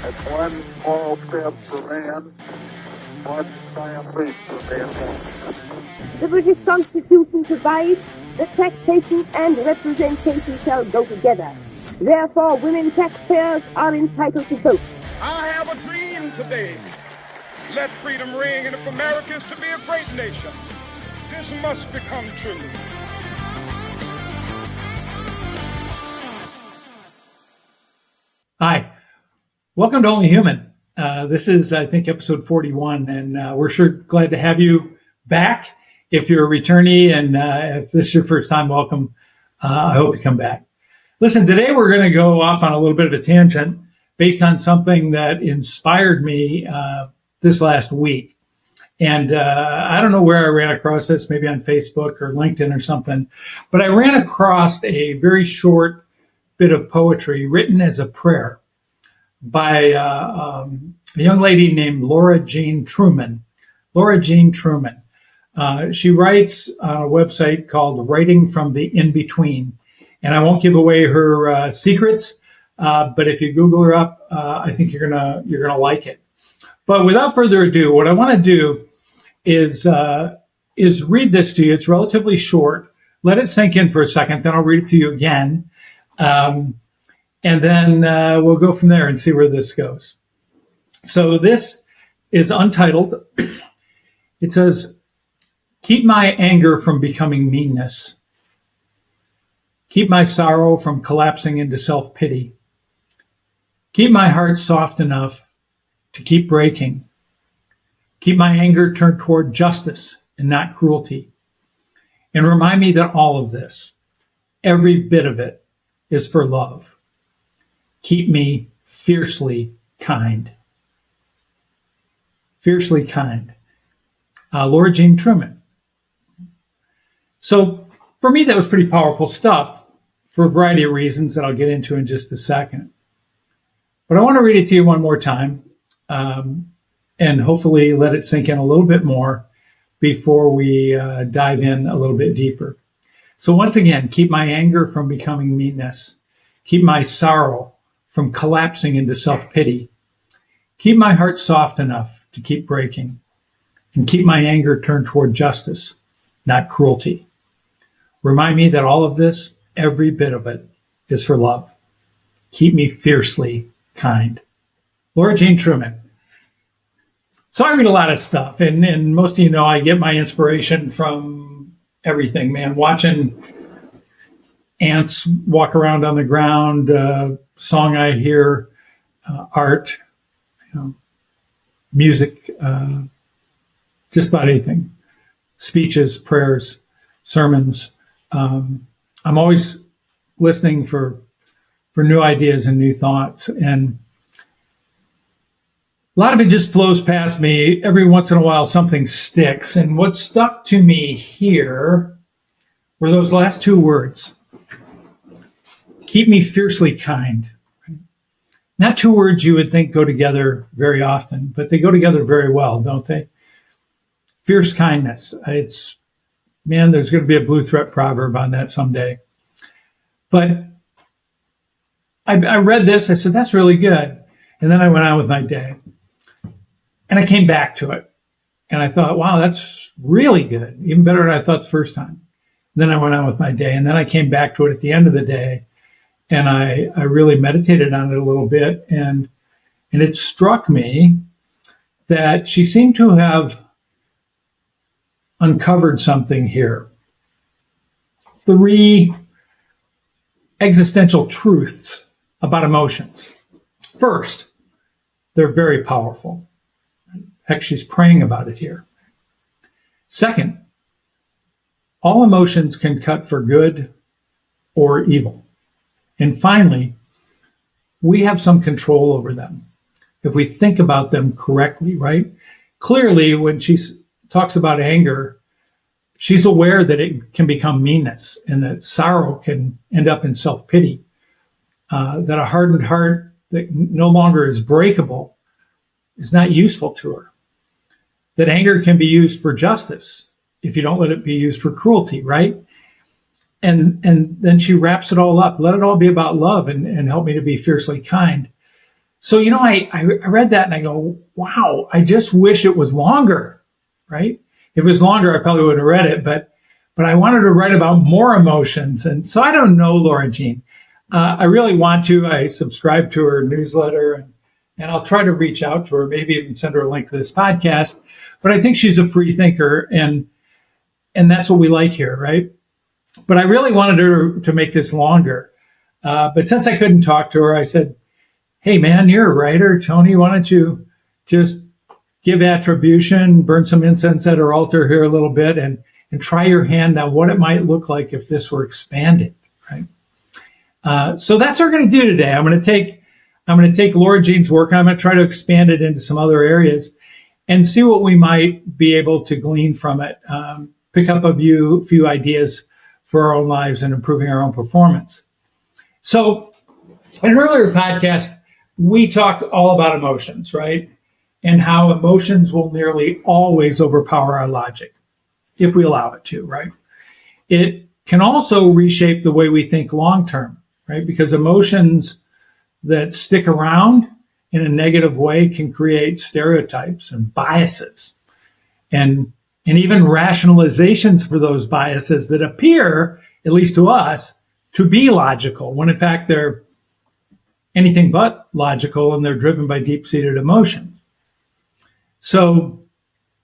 That's one small step for man, one giant leap for mankind. The British Constitution provides that taxation and representation shall go together. Therefore, women taxpayers are entitled to vote. I have a dream today. Let freedom ring, and if America is to be a great nation, this must become true. Hi, welcome to Only Human. This is, I think, episode 41, and we're sure glad to have you back. If you're a returnee and if this is your first time, welcome. I hope you come back. Listen, today we're going to go off on a little bit of a tangent based on something that inspired me this last week. And I don't know where I ran across this, maybe on Facebook or LinkedIn or something, but I ran across a very short bit of poetry written as a prayer by a young lady named Laura Jean Truman. Laura Jean Truman. She writes on a website called Writing from the In-Between. And I won't give away her secrets, but if you Google her up, I think you're gonna like it. But without further ado, what I want to do is read this to you. It's relatively short. Let it sink in for a second, then I'll read it to you again. And then we'll go from there and see where this goes. So this is untitled. It says, "Keep my anger from becoming meanness. Keep my sorrow from collapsing into self-pity. Keep my heart soft enough to keep breaking. Keep my anger turned toward justice and not cruelty. And remind me that all of this, every bit of it, is for love. Keep me fiercely kind." Fiercely kind. Laura Jean Truman. So for me, that was pretty powerful stuff for a variety of reasons that I'll get into in just a second. But I want to read it to you one more time and hopefully let it sink in a little bit more before we dive in a little bit deeper. So once again, keep my anger from becoming meanness. Keep my sorrow from collapsing into self-pity. Keep my heart soft enough to keep breaking. And keep my anger turned toward justice, not cruelty. Remind me that all of this, every bit of it, is for love. Keep me fiercely kind. Laura Jean Truman. So I read a lot of stuff, and most of you know I get my inspiration from everything, man. Watching ants walk around on the ground, song I hear, art, music, just about anything. Speeches, prayers, sermons. I'm always listening for new ideas and new thoughts. And a lot of it just flows past me. Every once in a while, something sticks. And what stuck to me here were those last two words. Keep me fiercely kind. Not two words you would think go together very often, but they go together very well, don't they? Fierce kindness. There's going to be a Blue Threat proverb on that someday. But I read this. I said, that's really good. And then I went on with my day. And I came back to it. And I thought, wow, that's really good. Even better than I thought the first time. And then I went on with my day. And then I came back to it at the end of the day. And I really meditated on it a little bit. And it struck me that she seemed to have uncovered something here. 3 existential truths about emotions. First, they're very powerful. Heck, she's praying about it here. Second, all emotions can cut for good or evil. And finally, we have some control over them if we think about them correctly, right? Clearly, when she talks about anger, she's aware that it can become meanness and that sorrow can end up in self-pity, that a hardened heart that no longer is breakable is not useful to her, that anger can be used for justice if you don't let it be used for cruelty, right? And then she wraps it all up. Let it all be about love and help me to be fiercely kind. So, I read that and I go, wow, I just wish it was longer, right? If it was longer, I probably would have read it, but I wanted to write about more emotions. And so I don't know, Laura Jean. I really want to. I subscribe to her newsletter and I'll try to reach out to her, maybe even send her a link to this podcast. But I think she's a free thinker and that's what we like here, right? But I really wanted her to make this longer. But since I couldn't talk to her, I said, hey, man, you're a writer. Tony, why don't you just give attribution, burn some incense at her altar here a little bit, and try your hand on what it might look like if this were expanded, right? So that's what we're going to do today. I'm going to take Laura Jean's work and I'm going to try to expand it into some other areas and see what we might be able to glean from it, pick up a few ideas for our own lives and improving our own performance. So in an earlier podcast, we talked all about emotions, right? And how emotions will nearly always overpower our logic if we allow it to, right? It can also reshape the way we think long-term, right? Because emotions that stick around in a negative way can create stereotypes and biases and even rationalizations for those biases that appear, at least to us, to be logical, when in fact they're anything but logical and they're driven by deep-seated emotions. So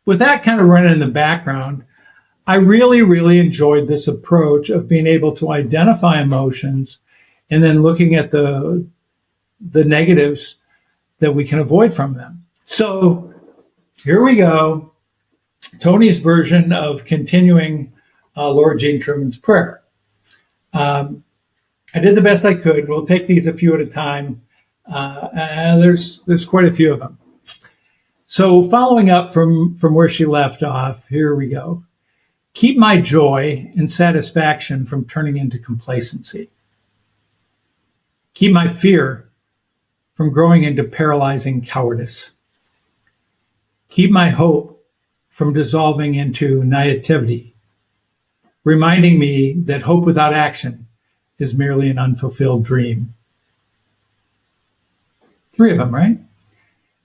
with that kind of running in the background, I really, really enjoyed this approach of being able to identify emotions and then looking at the negatives that we can avoid from them. So here we go. Tony's version of continuing Laura Jean Truman's prayer. I did the best I could. We'll take these a few at a time. There's quite a few of them. So following up from where she left off, here we go. Keep my joy and satisfaction from turning into complacency. Keep my fear from growing into paralyzing cowardice. Keep my hope from dissolving into naivety, reminding me that hope without action is merely an unfulfilled dream. 3 of them, right?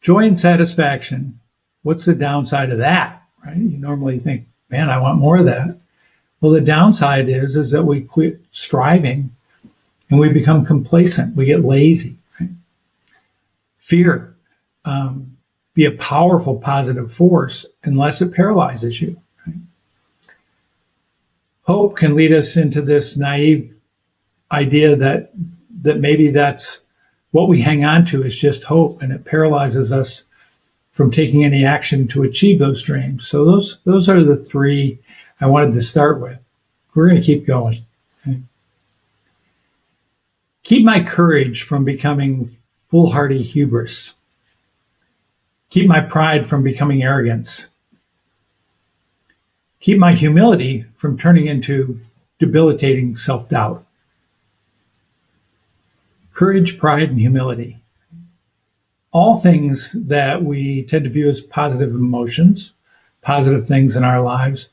Joy and satisfaction. What's the downside of that, right? You normally think, man, I want more of that. Well, the downside is that we quit striving and we become complacent. We get lazy, right? Fear, be a powerful positive force unless it paralyzes you. Right? Hope can lead us into this naive idea that maybe that's what we hang on to is just hope, and it paralyzes us from taking any action to achieve those dreams. So those are the 3 I wanted to start with. We're going to keep going. Okay? Keep my courage from becoming foolhardy hubris. Keep my pride from becoming arrogance. Keep my humility from turning into debilitating self-doubt. Courage, pride, and humility. All things that we tend to view as positive emotions, positive things in our lives.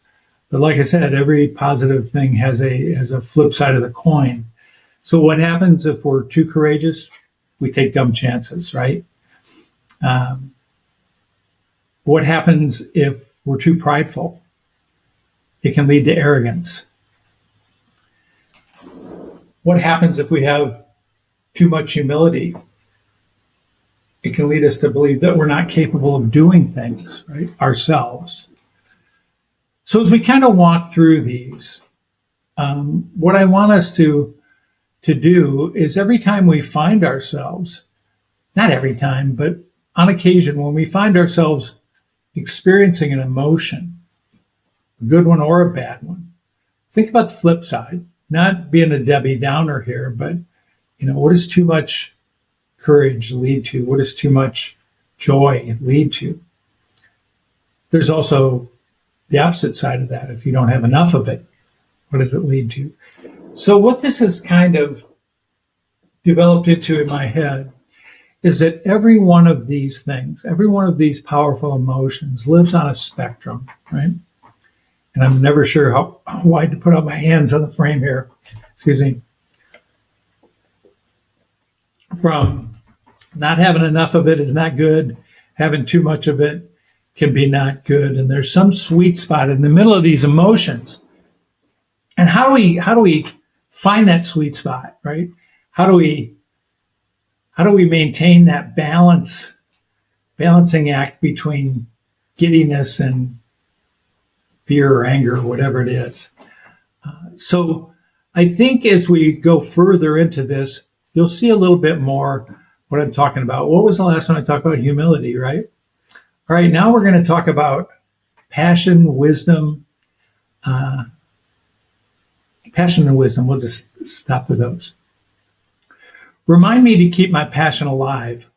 But like I said, every positive thing has a flip side of the coin. So what happens if we're too courageous? We take dumb chances, right? What happens if we're too prideful? It can lead to arrogance. What happens if we have too much humility? It can lead us to believe that we're not capable of doing things, right, ourselves. So as we kind of walk through these, what I want us to do is every time we find ourselves, not every time, but on occasion when we find ourselves experiencing an emotion, a good one or a bad one, think about the flip side, not being a Debbie Downer here, but what does too much courage lead to? What does too much joy lead to? There's also the opposite side of that. If you don't have enough of it, what does it lead to? So what this has kind of developed into in my head is that every one of these things, every one of these powerful emotions lives on a spectrum, right? And I'm never sure how wide to put out my hands on the frame here. Excuse me. From Not having enough of it is not good. Having too much of it can be not good. And there's some sweet spot in the middle of these emotions. And how do we find that sweet spot, right? How do we maintain that balancing act between giddiness and fear or anger or whatever it is? So I think as we go further into this, you'll see a little bit more what I'm talking about. What was the last one I talked about? Humility, right? All right, now we're going to talk about passion, wisdom, passion and wisdom. We'll just stop with those. Remind me to keep my passion alive,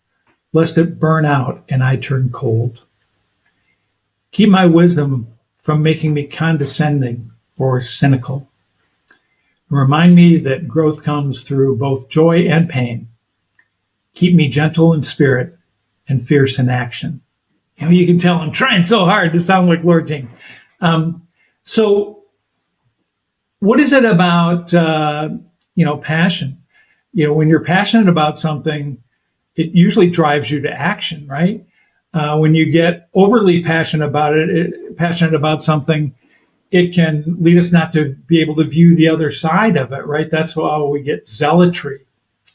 lest it burn out and I turn cold. Keep my wisdom from making me condescending or cynical. Remind me that growth comes through both joy and pain. Keep me gentle in spirit and fierce in action. You know, you can tell I'm trying so hard to sound like Laura Jean. So what is it about, passion? You know, when you're passionate about something, it usually drives you to action, right? When you get overly passionate about something, it can lead us not to be able to view the other side of it, right? That's how we get zealotry.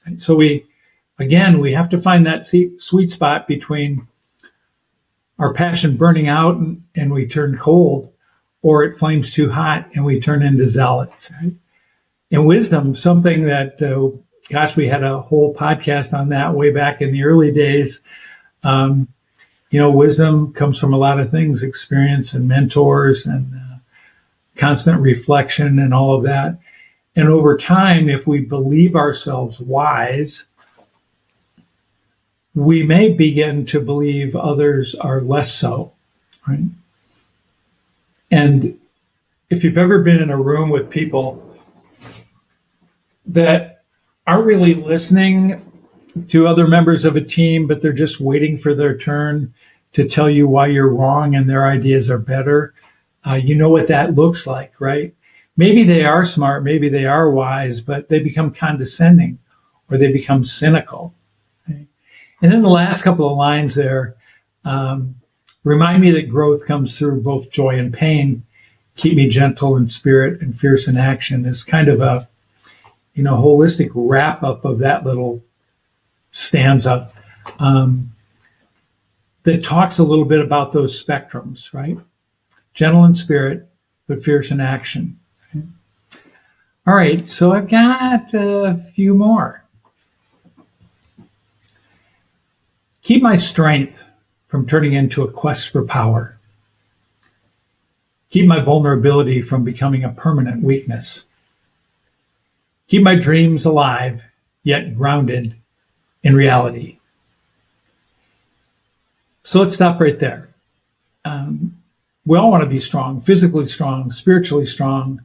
And so we have to find that sweet spot between our passion burning out and we turn cold, or it flames too hot and we turn into zealots, right? And wisdom, something that, we had a whole podcast on that way back in the early days. Wisdom comes from a lot of things, experience and mentors and constant reflection and all of that. And over time, if we believe ourselves wise, we may begin to believe others are less so, right? And if you've ever been in a room with people that aren't really listening to other members of a team, but they're just waiting for their turn to tell you why you're wrong and their ideas are better, you know what that looks like, right? Maybe they are smart, maybe they are wise, but they become condescending or they become cynical. Okay? And then the last couple of lines there, remind me that growth comes through both joy and pain. Keep me gentle in spirit and fierce in action is kind of a, holistic wrap up of that little stanza that talks a little bit about those spectrums, right? Gentle in spirit, but fierce in action. Okay? All right, so I've got a few more. Keep my strength from turning into a quest for power. Keep my vulnerability from becoming a permanent weakness. Keep my dreams alive, yet grounded in reality. So let's stop right there. We all want to be strong, physically strong, spiritually strong,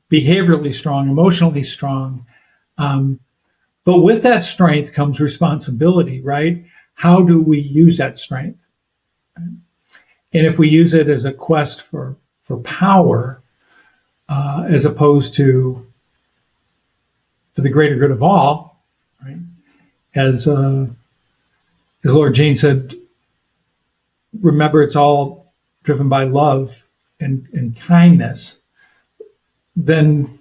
behaviorally strong, emotionally strong. But with that strength comes responsibility, right? How do we use that strength? And if we use it as a quest for power, as opposed to for the greater good of all, right? As Laura Jean said, remember it's all driven by love and kindness. Then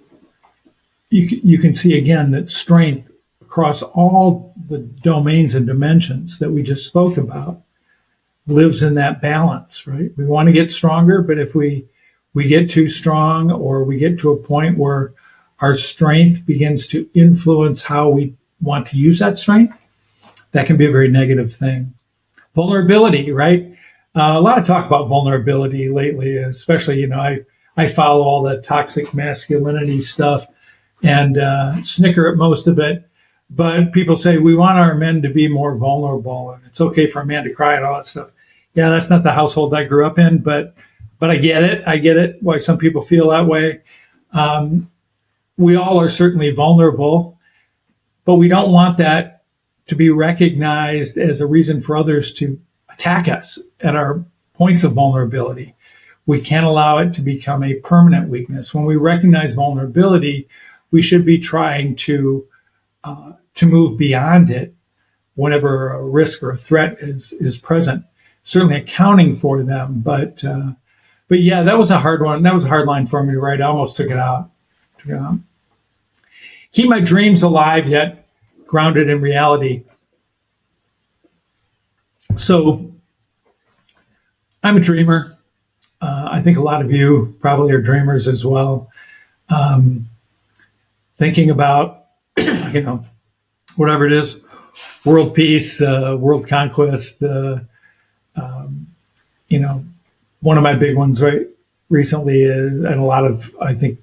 you can see again that strength across all the domains and dimensions that we just spoke about lives in that balance, right? We want to get stronger, but if we get too strong or we get to a point where our strength begins to influence how we want to use that strength, that can be a very negative thing. Vulnerability, right? A lot of talk about vulnerability lately, especially, I follow all the toxic masculinity stuff and snicker at most of it. But people say we want our men to be more vulnerable and it's okay for a man to cry and all that stuff. Yeah, that's not the household I grew up in, but I get it. I get it, why some people feel that way. We all are certainly vulnerable, but we don't want that to be recognized as a reason for others to attack us at our points of vulnerability. We can't allow it to become a permanent weakness. When we recognize vulnerability, we should be trying to move beyond it whenever a risk or a threat is present. Certainly accounting for them, but yeah, that was a hard one. That was a hard line for me to write. I almost took it out. Keep my dreams alive, yet grounded in reality. So I'm a dreamer. I think a lot of you probably are dreamers as well. Thinking about, whatever it is, world peace, world conquest, one of my big ones recently is, and I think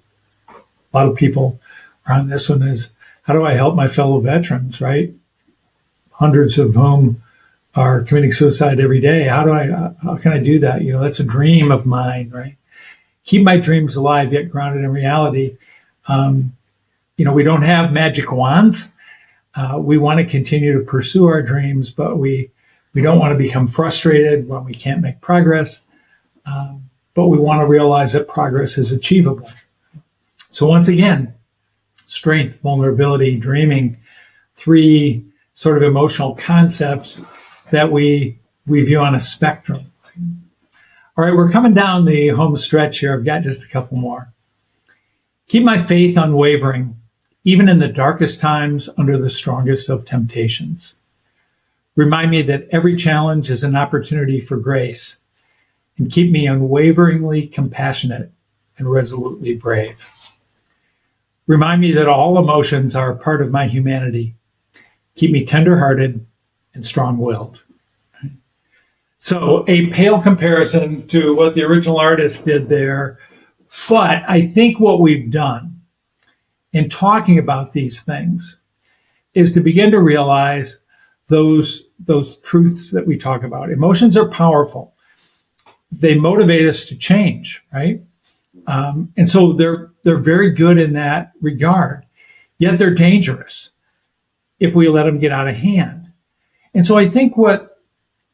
a lot of people are on this one, is how do I help my fellow veterans, right? Hundreds of whom are committing suicide every day. How can I do that? That's a dream of mine, right? Keep my dreams alive, yet grounded in reality. We don't have magic wands. We want to continue to pursue our dreams, but we don't want to become frustrated when we can't make progress. But we want to realize that progress is achievable. So once again, strength, vulnerability, dreaming, three sort of emotional concepts that we view on a spectrum. All right, we're coming down the home stretch here. I've got just a couple more. Keep my faith unwavering, even in the darkest times, under the strongest of temptations. Remind me that every challenge is an opportunity for grace, and keep me unwaveringly compassionate and resolutely brave. Remind me that all emotions are a part of my humanity. Keep me tender-hearted and strong-willed. So a pale comparison to what the original artist did there, but I think what we've done in talking about these things is to begin to realize those truths that we talk about. Emotions are powerful. They motivate us to change, right? And so they're very good in that regard, yet they're dangerous if we let them get out of hand. And so I think what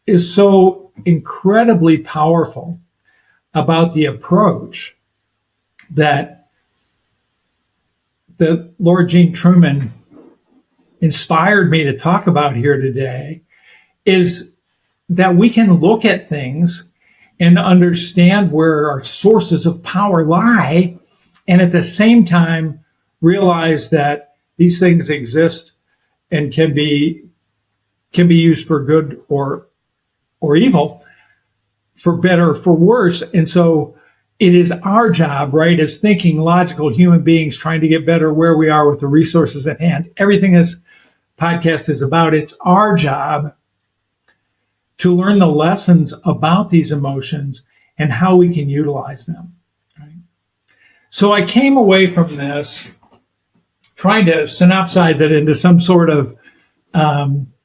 is so incredibly powerful about the approach that Laura Jean Truman inspired me to talk about here today is that we can look at things and understand where our sources of power lie, and at the same time realize that these things exist and can be used for good or evil, for better or for worse. And so it is our job, right, as thinking, logical human beings trying to get better where we are with the resources at hand. Everything this podcast is about, it's our job to learn the lessons about these emotions and how we can utilize them. Right? So I came away from this trying to synopsize it into some sort of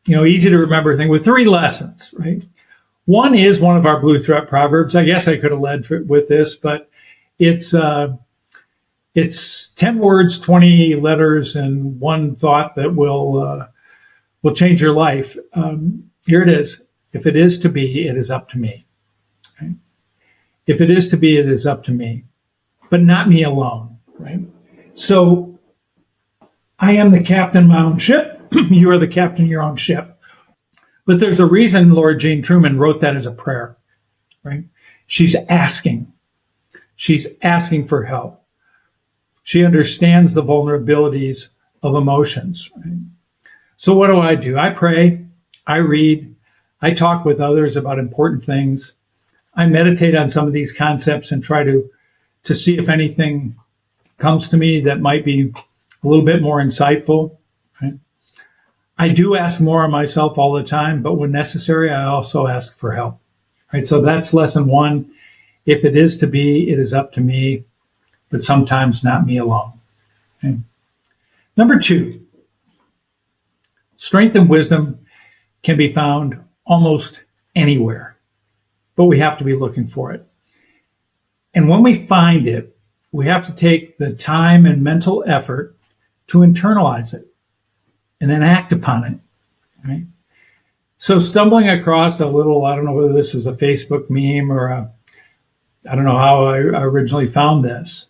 easy to remember thing with three lessons, right? One is one of our Blue Threat Proverbs. I guess I could have led with this, but it's 10 words, 20 letters, and one thought that will change your life. Here it is. If it is to be, it is up to me. Right? If it is to be, it is up to me, but not me alone. Right? So I am the captain of my own ship. You are the captain of your own ship. But there's a reason Laura Jean Truman wrote that as a prayer. Right? She's asking. She's asking for help. She understands the vulnerabilities of emotions. Right? So what do? I pray. I read. I talk with others about important things. I meditate on some of these concepts and try to see if anything comes to me that might be a little bit more insightful. Right? I do ask more of myself all the time, but when necessary, I also ask for help. Right? So that's lesson one. If it is to be, it is up to me, but sometimes not me alone. Okay? Number two, strength and wisdom can be found almost anywhere, but we have to be looking for it. And when we find it, we have to take the time and mental effort to internalize it and then act upon it. Right? So stumbling across I don't know whether this is a Facebook meme or I don't know how I originally found this,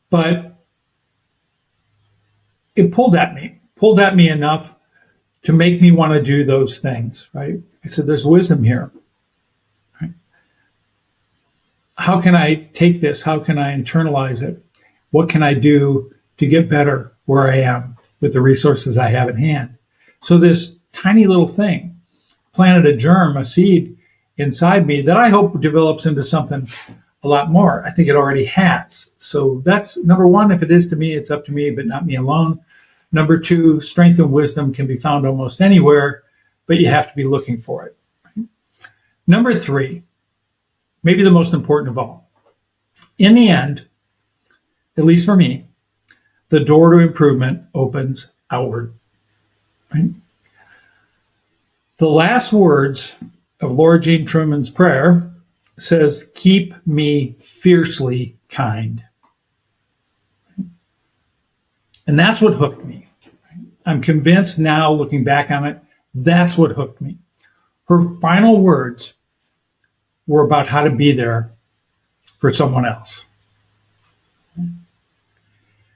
but it pulled at me enough to make me want to do those things, right? I said, there's wisdom here. Right? How can I take this? How can I internalize it? What can I do to get better where I am with the resources I have at hand? So this tiny little thing planted a germ, a seed inside me that I hope develops into something a lot more. I think it already has. So that's number one. If it is to me, it's up to me, but not me alone. Number two, strength and wisdom can be found almost anywhere, but you have to be looking for it. Right? Number three, maybe the most important of all. In the end, at least for me, the door to improvement opens outward. Right? The last words of Laura Jean Truman's prayer says, "Keep me fiercely kind." And that's what hooked me. I'm convinced now, looking back on it, that's what hooked me. Her final words were about how to be there for someone else.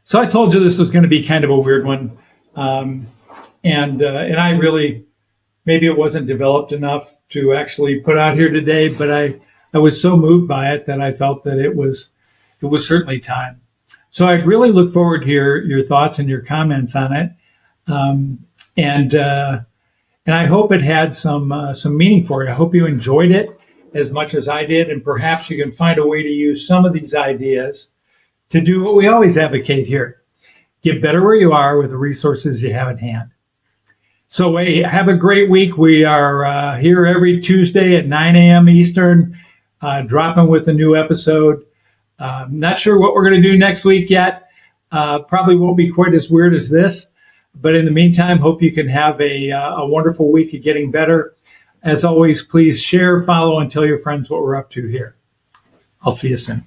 So I told you this was going to be kind of a weird one. And I really, maybe it wasn't developed enough to actually put out here today, but I was so moved by it that I felt that it was certainly time. So I really look forward to your thoughts and your comments on it. And I hope it had some meaning for you. I hope you enjoyed it as much as I did, and perhaps you can find a way to use some of these ideas to do what we always advocate here. Get better where you are with the resources you have at hand. So hey, have a great week. We are here every Tuesday at 9 a.m. Eastern, dropping with a new episode. Not sure what we're going to do next week yet. Probably won't be quite as weird as this. But in the meantime, hope you can have a wonderful week of getting better. As always, please share, follow, and tell your friends what we're up to here. I'll see you soon.